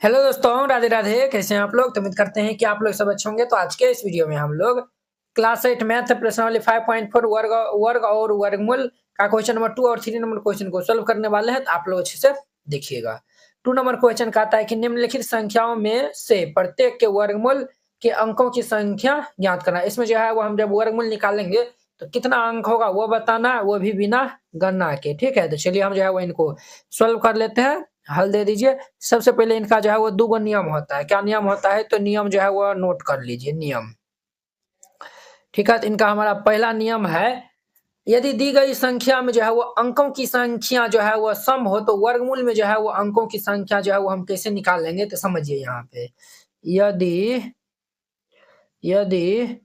Hello दोस्तों, राधे राधे। कैसे हैं आप लोग? तो उम्मीद करते हैं कि आप लोग सब अच्छे होंगे। तो आज के इस वीडियो में हम लोग क्लास 8 मैथ प्रश्नावली 5.4 वर्ग वर्ग और वर्गमूल का क्वेश्चन नंबर 2 और 3 नंबर क्वेश्चन को सॉल्व करने वाले हैं। तो आप लोग अच्छे से देखिएगा। 2 नंबर क्वेश्चन कहता है कि निम्नलिखित संख्याओं में से प्रत्येक के वर्गमूल के अंकों की संख्या ज्ञात करना। इसमें जो है वो हम जब वर्गमूल निकालेंगे तो कितना अंक होगा वो बताना, वो भी बिना गणना के। ठीक है, तो चलिए हम जो है वो इनको सॉल्व कर लेते हैं। हल दे दीजिए। सबसे पहले इनका जो है वो 2 गो नियम होता है। क्या नियम होता है? तो नियम जो है वो नोट कर लीजिए नियम। ठीक है, तो इनका हमारा पहला नियम है, यदि दी गई संख्या में जो है वो अंकों की संख्या जो है वो सम हो तो वर्गमूल में जो है वो अंकों की संख्या जो है वो हम कैसे निकाल लेंगे। तो समझिए यहाँ पे, यदि यदि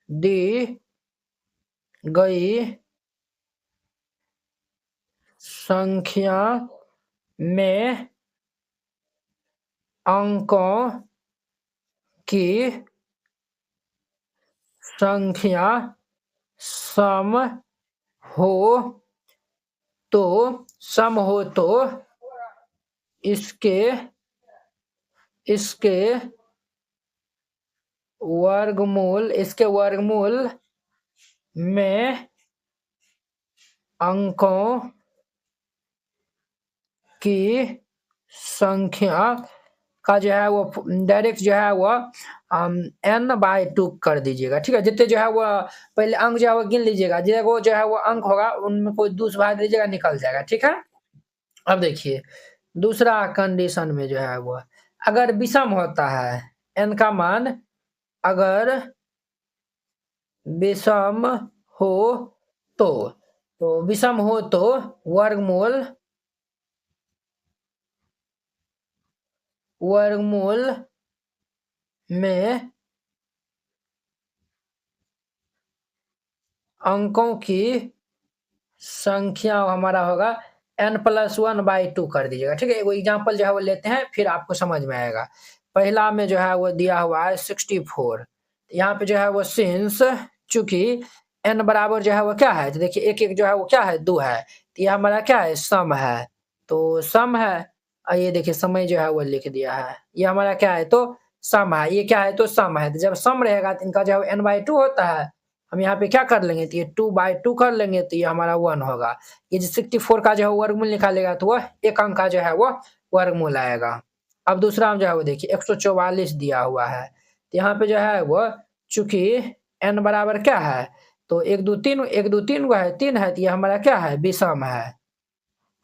दी गई संख्या में अंकों की संख्या सम हो तो इसके इसके वर्गमूल में अंकों की संख्या का जो है वो डायरेक्ट जो है वो n/2 कर दीजिएगा। ठीक है, जितने जो है वो पहले अंक जो है वो गिन लीजिएगा। वो जो है वो अंक होगा उनमें कोई 2 से भाग दीजिएगा, निकल जाएगा। ठीक है, अब देखिए दूसरा कंडीशन में जो है वो अगर विषम होता है, n का मान अगर विषम हो विषम हो तो वर्गमूल में अंकों की संख्या हमारा होगा n+1/2 कर दीजिएगा। ठीक है, वो एग्जांपल जो है वो लेते हैं, फिर आपको समझ में आएगा। पहला में जो है वो दिया हुआ है 64। यहाँ पे जो है वो सिंस चूंकि n बराबर जो है वो क्या है, तो देखिए एक एक जो है वो क्या है 2 है, तो ये हमारा क्या है सम है। तो सम है, और ये देखिए समय जो है वो लिख दिया है, ये हमारा क्या है तो सम है, ये क्या है तो सम है। तो जब सम रहेगा तो इनका जो है n/2 होता है। हम यहाँ पे क्या कर लेंगे, तो ये 2/2 कर लेंगे, तो ये हमारा 1 होगा। ये जो 64 का जो है वर्गमूल निकालेगा तो वह एक अंक का जो है वो वर्गमूल आएगा। अब दूसरा हम जो है वो देखिए 144 दिया हुआ है, तो यहाँ पे जो है वो चूंकि n बराबर क्या है तो 1 2 3 गो है, 3 है, तो ये हमारा क्या है विषम है।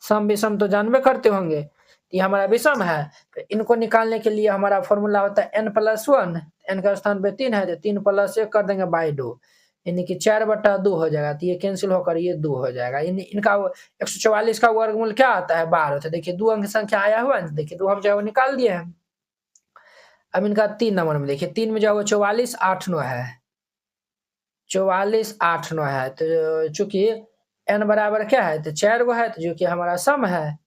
सम विषम तो जानबे करते होंगे, तो ये हमारा विषम है। तो इनको निकालने के लिए हमारा फॉर्मूला होता है n+1। n का स्थान पे 3 है तो 3+1 कर देंगे बाई 2, यानी कि 4/2 हो जाएगा। तो ये कैंसिल होकर ये 2 हो जाएगा। इनका 144 का वर्गमूल क्या आता है 12। तो देखिए 2 अंक संख्या आया हुआ है, देखिए 2 हम जो है वो निकाल दिए हैं। अब इनका 3 नंबर में देखिए 3 में जो है वो 44 8 9 है, 44 8 9 है। तो चूंकि n बराबर क्या है तो 4 गो है, तो जो कि हमारा सम है।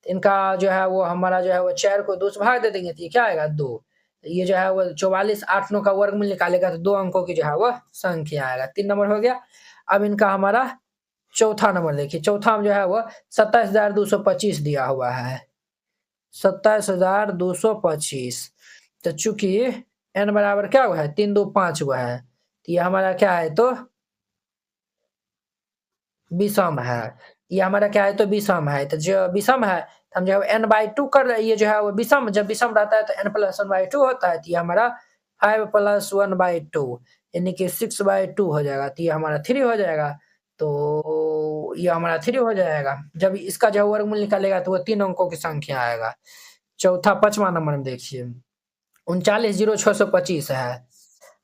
इनका जो है वो हमारा जो है वो 4 को 2 से भाग दे देंगे, तो ये क्या आएगा 2। तो ये जो है वो 44 8 9 का वर्गमूल निकालेगा तो 2 अंकों की जो है वो संख्या आएगा। 3 नंबर हो गया। अब इनका हमारा चौथा नंबर देखिए, चौथा में जो है वो 27,225 दिया हुआ है, 27,225। तो चूंकि n बराबर क्या हुआ है 3 2 5 हुआ है, तो ये हमारा क्या है तो विषम है। ये हमारा क्या है तो विषम है। तो जो विषम है तो हम जो है n/2 कर रहे हैं। ये जो है वो विषम, जब विषम रहता है तो n+1/2 होता है, तो ये हमारा 5+1/2 यानी कि 6/2 हो जाएगा। तो ये हमारा 3 हो जाएगा। तो ये हमारा 3 हो जाएगा। जब इसका जो वर्गमूल निकालेगा तो वो 3 अंकों की संख्या आएगा। चौथा 5वां नंबर में देखिए 39,0625 है,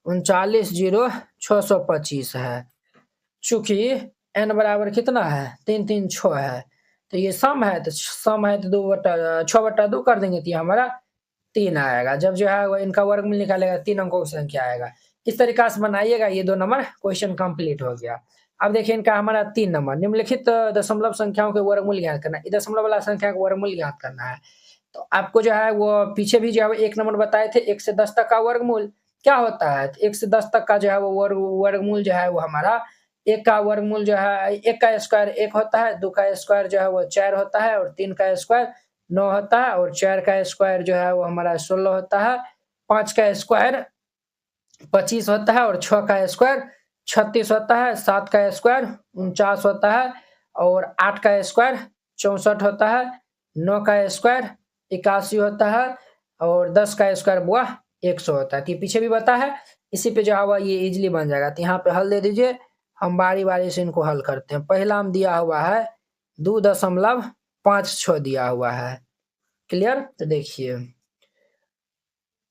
39,0625 है। चूंकि n बराबर कितना है 3 3 6 है, तो ये सम है, तो सम है तो 6/2 कर देंगे, तो ये हमारा 3 आएगा। जब जो है वो इनका वर्गमूल निकालेगा 3 अंकों की संख्या आएगा। इस तरीका से बनाइएगा। ये 2 नंबर क्वेश्चन कंप्लीट हो गया। अब देखिए इनका हमारा 3 नंबर निम्नलिखित दशमलव संख्याओं के वर्गमूल ज्ञात करना है। दशमलव वाला संख्या का वर्गमूल ज्ञात करना है। तो आपको जो है वो पीछे भी जो है 1 नंबर बताए थे, 1 से 10 तक का वर्गमूल क्या होता है। 1 से 10 तक का जो है वो वर्गमूल जो है वो हमारा 1 का वर्गमूल जो है 1 का स्क्वायर 1 होता है, 2 का स्क्वायर जो है वो 4 होता है, और 3 का स्क्वायर 9 होता है और 4 का स्क्वायर जो है वो हमारा 16 होता है, 5 का स्क्वायर 25 होता है और 6 का स्क्वायर 36 होता है, 7 का स्क्वायर 49 होता है और 8 का स्क्वायर 64 होता है, 9 का स्क्वायर 81 होता है और 10 का स्क्वायर हुआ 100 होता है। तो ये पीछे भी बता है, इसी पे जो है ये इजीली बन जाएगा। तो यहाँ पे हल दे दीजिए, हम बारी-बारी से इनको हल करते हैं। पहला हम दिया हुआ है 2.56 दिया हुआ है, क्लियर। तो देखिए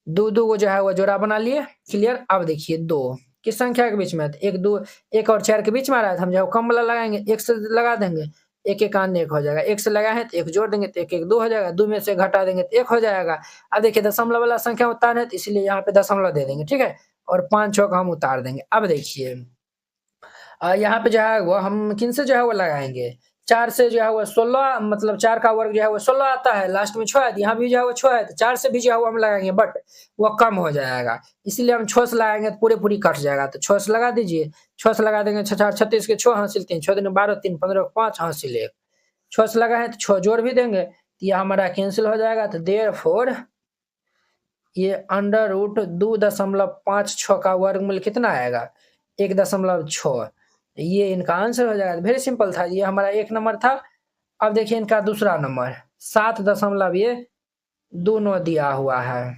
2 को जो है वो जोड़ा बना लिए, क्लियर। अब देखिए 2 किस संख्या के बीच में है, 1 2 1 और 4 के बीच में आ रहा है, तो हम जो कम वाला लगाएंगे, 1 से लगा देंगे, 1 1 आने 1 हो जाएगा, 1 से लगाए हैं तो 1 जोड़ देंगे तो 1 1 2 हो जाएगा, 2 में से घटा देंगे तो 1 हो जाएगा। अब देखिए दशमलव वाला संख्या उतार है तो इसलिए यहाँ पे दशमलव दे देंगे, ठीक है, और 5 6 का हम उतार देंगे। अब देखिए यहाँ पे जो है वो हम किन से जो है वो लगाएंगे, 4 से जो है वो 16, मतलब 4 का वर्ग जो है वो 16 आता है, लास्ट में 6 है, यहाँ भी जो है वो 6 है, तो 4 से भी जो है वो हम लगाएंगे बट वो कम हो जाएगा, इसीलिए हम 6 से लगाएंगे तो पूरी कट जाएगा। तो 6 से लगा दीजिए, 6 से लगा देंगे 6 4 36 के 6 हासिल 3, 6 दूनी 12 3 15 5 हासिल 1, 6 से लगाए तो 6 जोड़ भी देंगे तो ये हमारा कैंसिल हो जाएगा। तो देयरफॉर ये अंडर रूट 2.56 का वर्गमूल कितना आएगा, 1.6। ये इनका आंसर हो जाएगा। वेरी सिंपल था, ये हमारा 1 नंबर था। अब देखिए इनका दूसरा नंबर 7.29 दिया हुआ है,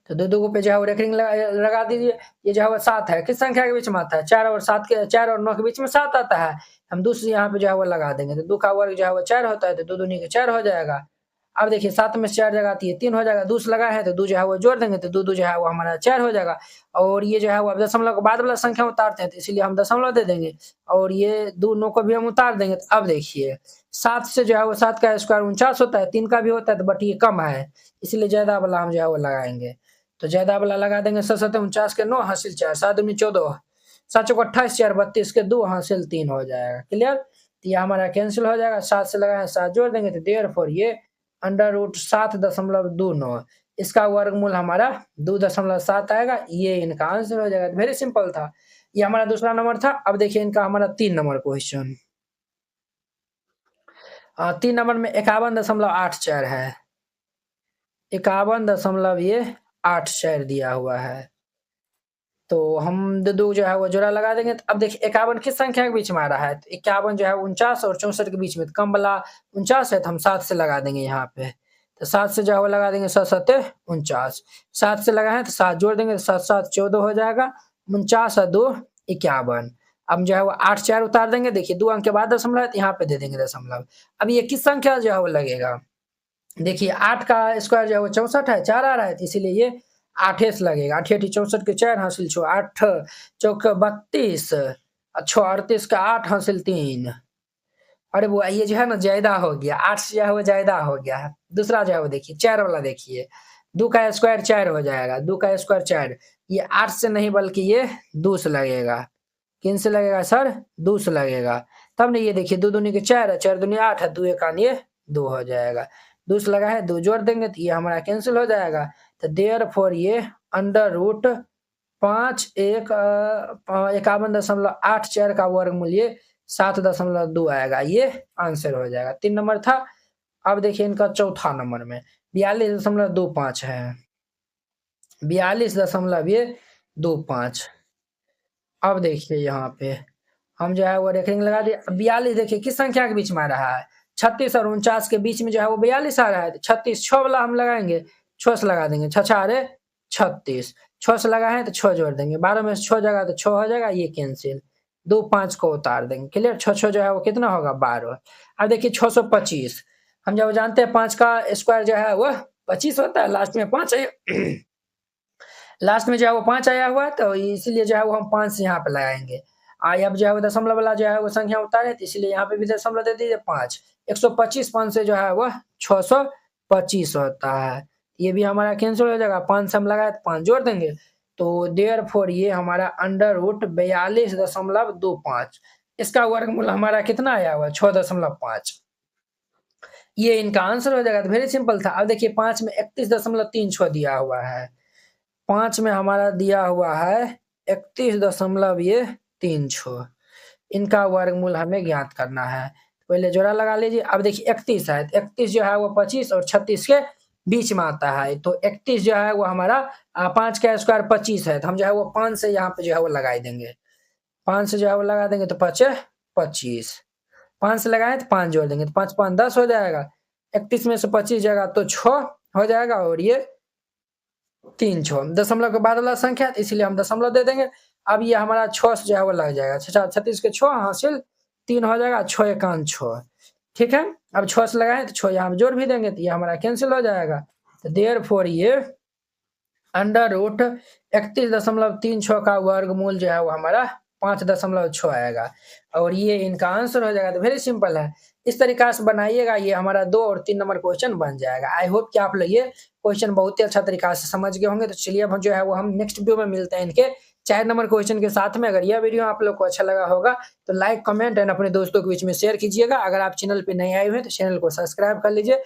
तो 2 पे जो है वो रेकरिंग लगा दीजिए। ये जो है वो 7 है, किस संख्या के बीच में आता है, 4 और 7 के, 4 और 9 के बीच में 7 आता है, हम दूसरी यहाँ पे जो है वो लगा देंगे। तो 2 का वर्ग जो है वो 4 होता है, तो 2 दूनी के 4 हो जाएगा। अब देखिए 7 में से 4 जगह आती है 3 हो जाएगा, 2 से लगा है तो 2 जो है वो जोड़ देंगे तो 2 2 जो है वो हमारा 4 हो जाएगा। और ये जो है वो अब दशमलव के बाद वाला संख्या उतारते हैं तो इसीलिए हम दशमलव दे देंगे, और ये 2 9 को भी हम उतार देंगे। तो अब देखिए 7 से जो है वो 7 का स्क्वायर 49 होता है, 3 का भी होता है तो बट ये कम है, इसलिए ज्यादा वाला हम जो है वो लगाएंगे। तो ज्यादा वाला लगा देंगे, 7 7 49 के 9 हासिल 4, 7 दूनी 14, 7 चौक 28, 4 32 के 2 हासिल 3 हो जाएगा, क्लियर। तो ये हमारा कैंसिल हो जाएगा, 7 से लगाए 7 जोड़ देंगे तो देयरफॉर ये अंडर रूट 7.29, इसका वर्गमूल हमारा 2.7 आएगा, ये इनका आंसर हो जाएगा। वेरी सिंपल था, ये हमारा दूसरा नंबर था। अब देखिए इनका हमारा 3 नंबर क्वेश्चन, 3 नंबर में 51.84 है, 51.84 दिया हुआ है। तो हम 2 जो है वो जोड़ा लगा देंगे। तो अब देखिए 51 किस संख्या के बीच में आ रहा है, तो 51 जो है 49 और 64 के बीच में, तो कम वाला 49 है तो हम 7 से लगा देंगे यहाँ पे। तो 7 से जो है वो लगा देंगे, 7 7 49, 7 से लगा है तो 7 जोड़ देंगे तो 7 7 14 हो जाएगा, 49 और 2 51। अब जो है वो 8 4 उतार देंगे, देखिए 2 अंक के बाद दशमलव है तो यहाँ पे दे देंगे दशमलव। अब ये किस संख्या जो है वो लगेगा, देखिए 8 का स्क्वायर जो है वो 64 है, 4 आ रहा है तो इसीलिए ये 8 से लगेगा, 8 8 64 के 4 हासिल 6, 8 चौक 32, 6 38 का 8 हासिल 3। अरे वो ये जो है ना ज्यादा हो गया, 8 से जो है वो ज्यादा हो गया है। दूसरा जो है वो देखिए 4 वाला देखिए, 2 का स्क्वायर 4 हो जाएगा, 2 का स्क्वायर 4, ये 8 से नहीं बल्कि ये 2 से लगेगा। किन से लगेगा सर, 2 से लगेगा। तब नहीं, ये देखिए 2 दूनी के 4 है, 4 दूनी 8 है, 2 1 ये 2 हो जाएगा, 2 से लगा है 2 जोड़ देंगे तो ये हमारा कैंसिल हो जाएगा। तो देयरफॉर ये अंडर रूट 5 1 51.84 का वर्गमूल ये 7.2 आएगा, ये आंसर हो जाएगा। 3 नंबर था। अब देखिए इनका चौथा नंबर में 42.25 है, 42.25। अब देखिए यहाँ पे हम जो है वो रेखिंग लगा दिए। 42 देखिए किस संख्या के बीच में आ रहा है, 36 और 49 के बीच में जो है वो 42 आ रहा है। 36 6 वाला हम लगाएंगे, 6 से लगा देंगे, 6 6 36, 6 से लगा है तो 6 जोड़ देंगे, 12 में से 6 जगह तो 6 हो जाएगा, ये कैंसिल, 2 5 को उतार देंगे, क्लियर। 6 6 जो है वो कितना होगा 12। अब देखिए 625, हम जब जानते हैं 5 का स्क्वायर जो है वो 25 होता है, लास्ट में 5 है, लास्ट में जो है वो 5 आया हुआ है, तो इसीलिए जो है वो हम 5 से यहाँ पे लगाएंगे। अब जो है वो दशमलव वाला जो है वो संख्या उतारे, तो इसलिए यहाँ पे भी दशमलव दे दीजिए 5, 125 5 से जो है वो 625 होता है, ये भी हमारा कैंसिल हो जाएगा। 5 से हम लगाए तो 5 जोड़ देंगे, तो देयरफॉर ये हमारा अंडर रूट 42.25, इसका वर्गमूल हमारा कितना आया हुआ 6.5, ये इनका आंसर हो जाएगा। तो वेरी सिंपल था। अब देखिए 5 में 31.36 दिया हुआ है, 5 में हमारा दिया हुआ है 31.36, इनका वर्गमूल हमें ज्ञात करना है। पहले जोड़ा लगा लीजिए। अब देखिए 31 है, 31 जो है वो 25 और 36 के बीच में आता है, तो 31 जो है वो हमारा 5 का स्क्वायर 25 है, तो हम जो है वो 5 से यहाँ पे जो है वो लगा देंगे, 5 से जो है वो लगा देंगे तो 5 25, 5 से लगाए तो 5 जोड़ देंगे तो 5 5 10 हो जाएगा। 31 में से 25 जाएगा तो 6 हो जाएगा, और ये 3 6 दशमलव के बाद वाला संख्या, इसीलिए हम दशमलव दे देंगे। अब ये हमारा 6 से जो है वो लग जाएगा, 36 के 6 हासिल 3 हो जाएगा, 6 एकान 6, ठीक है। अब 6 से लगाए तो 6 यहाँ जोड़ भी देंगे तो ये हमारा कैंसिल हो जाएगा। तो देयरफॉर ये √31.36 का वर्गमूल जो है वो हमारा 5.6 आएगा, और ये इनका आंसर हो जाएगा। तो वेरी सिंपल है, इस तरीका से बनाइएगा, ये हमारा 2 और 3 नंबर क्वेश्चन बन जाएगा। आई होप कि आप लोग ये क्वेश्चन बहुत ही अच्छा तरीका से समझ गए होंगे। तो चलिए अब जो है वो हम नेक्स्ट वीडियो में मिलते हैं इनके 4 नंबर क्वेश्चन के साथ में। अगर यह वीडियो आप लोग को अच्छा लगा होगा तो लाइक, कमेंट एंड अपने दोस्तों के बीच में शेयर कीजिएगा। अगर आप चैनल पे नए आए हुए हैं तो चैनल को सब्सक्राइब कर लीजिए।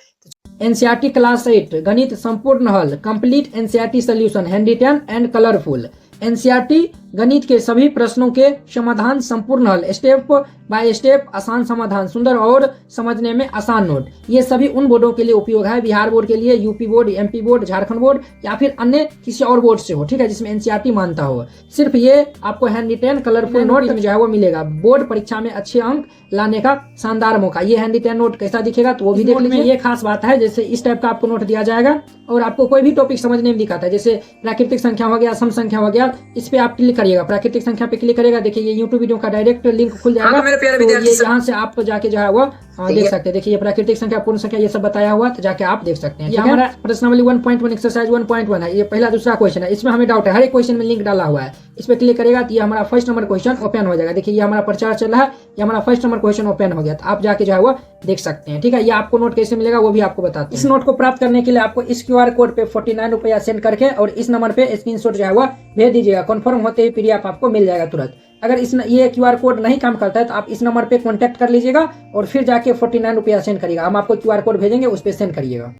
एनसीईआरटी क्लास 8 गणित संपूर्ण हल complete NCERT solution handwritten and colourful. NCERT गणित के सभी प्रश्नों के समाधान संपूर्ण हल, स्टेप बाय स्टेप आसान समाधान, सुंदर और समझने में आसान नोट। ये सभी उन बोर्डों के लिए उपयोग है, बिहार बोर्ड के लिए, UP board, MP board, Jharkhand board या फिर अन्य किसी और बोर्ड से हो, ठीक है, जिसमें एनसीईआरटी मानता हो। सिर्फ ये आपको हैंड रिटन कलरफुल नोट जो है वो मिलेगा। बोर्ड परीक्षा में अच्छे अंक लाने का शानदार मौका। ये हैंड रिटन नोट कैसा दिखेगा तो वो भी देख लीजिए। ये खास बात है, जैसे इस टाइप का आपको नोट दिया जाएगा और आपको कोई भी टॉपिक समझने में दिखाता है, जैसे प्राकृतिक संख्या हो गया, सम संख्या हो गया, इस पे आप क्लिक करिएगा, प्राकृतिक संख्या पे क्लिक करेगा, देखिए ये यूट्यूब वीडियो का डायरेक्ट लिंक खुल जाएगा। तो ये यहाँ से आप जाके जो है वो देख सकते हैं। देखिए ये प्राकृतिक संख्या, पूर्ण संख्या, ये सब बताया हुआ, तो जाके आप देख सकते हैं। ये हमारा प्रश्नावली 1.1 एक्सरसाइज 1.1 है, ये पहला दूसरा क्वेश्चन है। इसमें हमें डाउट है, हर एक क्वेश्चन में लिंक डाला हुआ है। इस पे क्लिक करेगा तो ये हमारा फर्स्ट नंबर क्वेश्चन ओपन हो जाएगा। देखिए ये हमारा प्रचार चल रहा है, ये हमारा फर्स्ट नंबर क्वेश्चन ओपन हो गया, तो आप जाके जो है वो देख सकते हैं, ठीक है। ये आपको नोट कैसे मिलेगा वो भी आपको बताते हैं। इस नोट को प्राप्त करने के लिए आपको इस QR कोड पे 49 रुपया सेंड करके और इस नंबर पे स्क्रीनशॉट जो है वो भेज दीजिएगा। कन्फर्म होते ही PDF आपको मिल जाएगा तुरंत। अगर ये QR कोड नहीं काम करता है तो आप इस नंबर पे कॉन्टैक्ट कर लीजिएगा और फिर जाके 49 रुपया सेंड करिएगा। हम आपको QR कोड भेजेंगे, उस पर सेंड करिएगा।